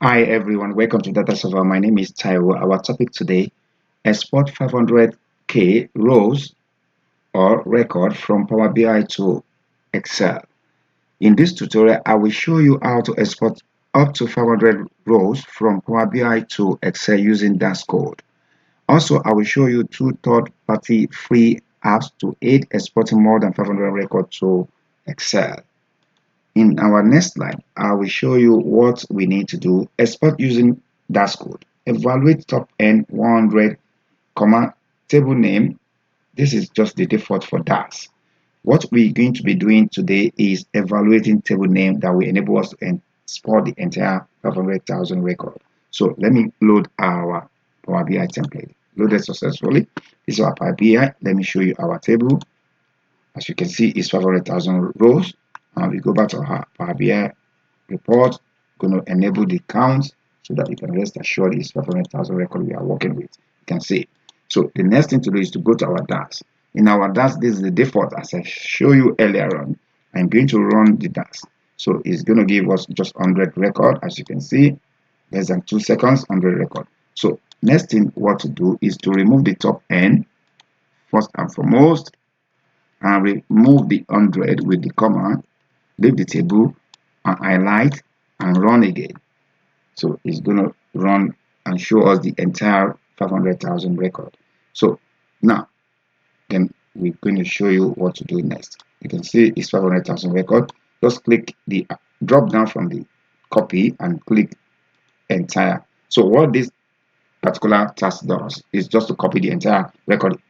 Hi everyone, welcome to Data Server. My name is Taiwo. Our topic today: export 500k rows or record from Power BI to Excel. In this tutorial, I will show you how to export up to 500 rows from Power BI to Excel using DAS code. Also, I will show you two third-party free apps to aid exporting more than 500 records to Excel. In our next slide, I will show you what we need to do. Export using dash code. Evaluate top n 100, comma, table name. This is just the default for dash. What we're going to be doing today is evaluating table name that will enable us to export the entire 500,000 record. So let me load our Power BI template. Loaded successfully. This is our Power BI. Let me show you our table. As you can see, it's 500,000 rows. And we go back to our Power BI report, going to enable the count so that you can rest assured it's 500,000 record we are working with. You can see. So the next thing to do is to go to our DAS. In our DAS, this is the default as I showed you earlier on. I'm going to run the DAS. So it's going to give us just 100 record, as you can see, less than 2 seconds, 100 record. So next thing what to do is to remove the top n first and foremost, and remove the 100 with the comma, leave the table and highlight and run again. So it's going to run and show us the entire 500,000 record. So now then we're going to show you what to do next. You can see it's 500,000 record. Just click the drop down from the copy and click entire. So what this particular task does is just to copy the entire record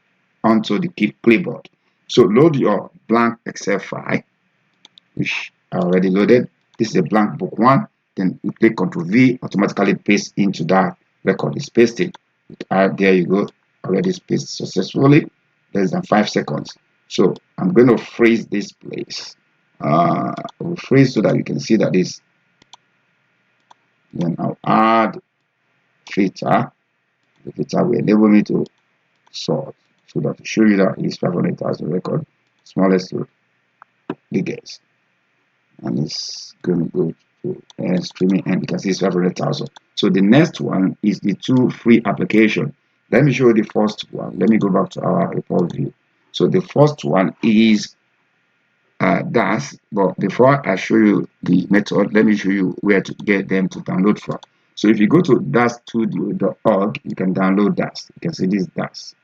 onto the clipboard. So load your blank Excel file, which I already loaded. This is a blank book one. Then you click Ctrl V, automatically paste into that record. It's pasted. There you go. Already pasted successfully. Less than 5 seconds. So I'm going to freeze this place. We'll freeze so that you can see that this. Then I'll add filter. The filter will enable me to sort so that to show you that it's 500,000 record, smallest to biggest. And it's going to go to streaming, and you can see it's 500,000. So the next one is the two free application. Let me show you the first one. Let me go back to our report view. So the first one is DAS, but before I show you the method, let me show you where to get them to download from. So if you go to dasstudio.org, you can download DAS. You can see this DAS.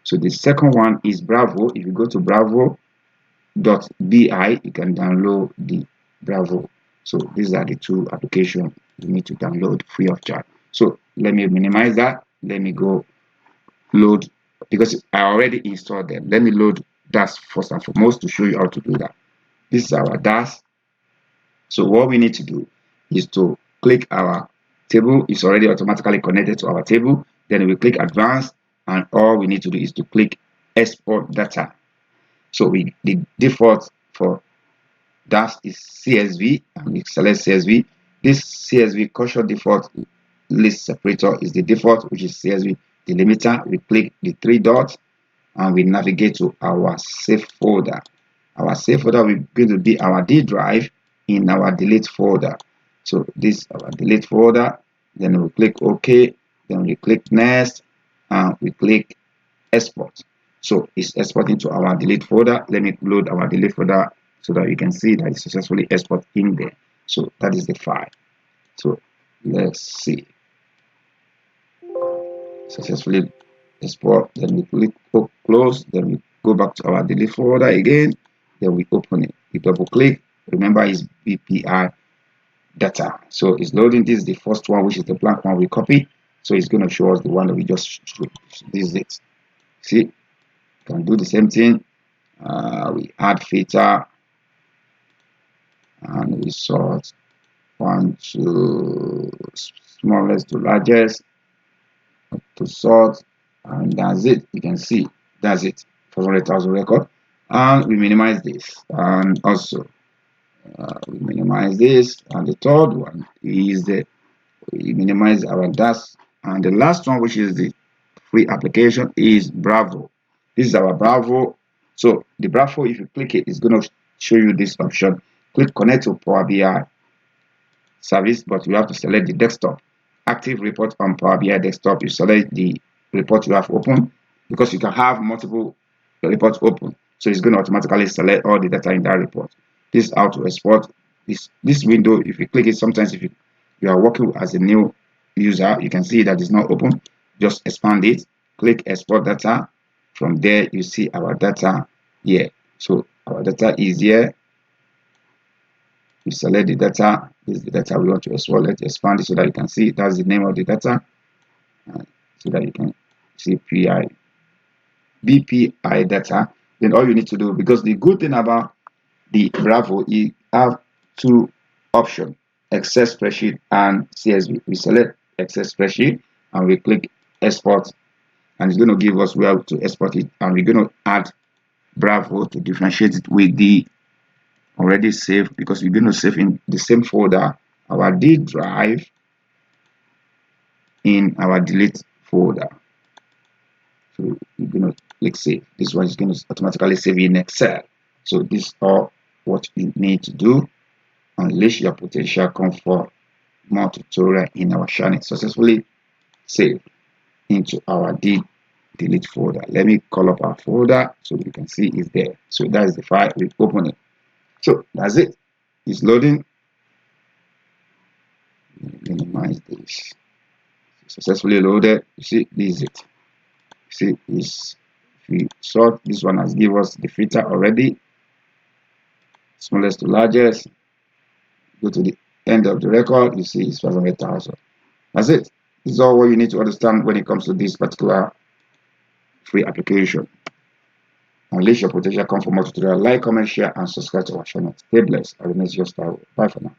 So the second one is Bravo. If you go to bravo.bi, you can download the Bravo. So these are the two applications you need to download free of charge. So let me minimize that. Let me go load, because I already installed them. Let me load DAS first and foremost to show you how to do that. This is our DAS. So what we need to do is to click our table. It's already automatically connected to our table. Then we click advanced, and all we need to do is to click export data. So the default for DAS is CSV, and we select CSV. This CSV caution default list separator is the default, which is CSV delimiter. We click the 3 dots and we navigate to our save folder. Our save folder is going to be our D drive in our delete folder. So this is our delete folder. Then we click OK. Then we click next and we click export. So it's exporting to our delete folder. Let me load our delete folder so that you can see that it's successfully export in there. So that is the file. So let's see. Successfully export. Then we click close. Then we go back to our delete folder again. Then we open it. We double click. Remember, it's BPI data. So it's loading. This is the first one, which is the blank one we copy. So it's going to show us the one that we just showed. This is it. See, can do the same thing. We add filter and we sort 1 to smallest to largest to sort, and that's it. You can see that's it. 500,000 record, and we minimize this, and also we minimize this. And the third one is we minimize our DAS, and the last one, which is the free application, is Bravo. This is our Bravo. So the Bravo, if you click it, it's going to show you this option. Click connect to Power BI service, but you have to select the desktop. Active report on Power BI desktop, you select the report you have open, because you can have multiple reports open. So it's going to automatically select all the data in that report. This is how to export this window. If you click it, sometimes if you are working as a new user, you can see that it's not open. Just expand it, click export data. From there, you see our data here. So our data is here. We select the data. This is the data we want to export. Let's expand it so that you can see that's the name of the data, so that you can see BPI data. Then all you need to do, because the good thing about the Bravo, you have two options: Excel spreadsheet and CSV. We select Excel spreadsheet and we click export, and it's going to give us where to export it, and we're going to add Bravo to differentiate it with the already saved, because we're going to save in the same folder our D drive in our delete folder. So we're going to click save. This one is going to automatically save in Excel. So this is all what you need to do. Unleash your potential. Come for more tutorial in our channel. Successfully save into our delete folder. Let me call up our folder so you can see it's there. So that is the file. We open it. So that's it. It's loading. Minimize this. Successfully loaded. You see, this is it. You see, if we sort, this one has given us the filter already. Smallest to largest. Go to the end of the record. You see, it's 500,000. That's it. This is all what you need to understand when it comes to this particular free application. Unleash your potential. Come for more tutorial. Like, comment, share, and subscribe to our channel. Stay blessed. I remain your star. Bye for now.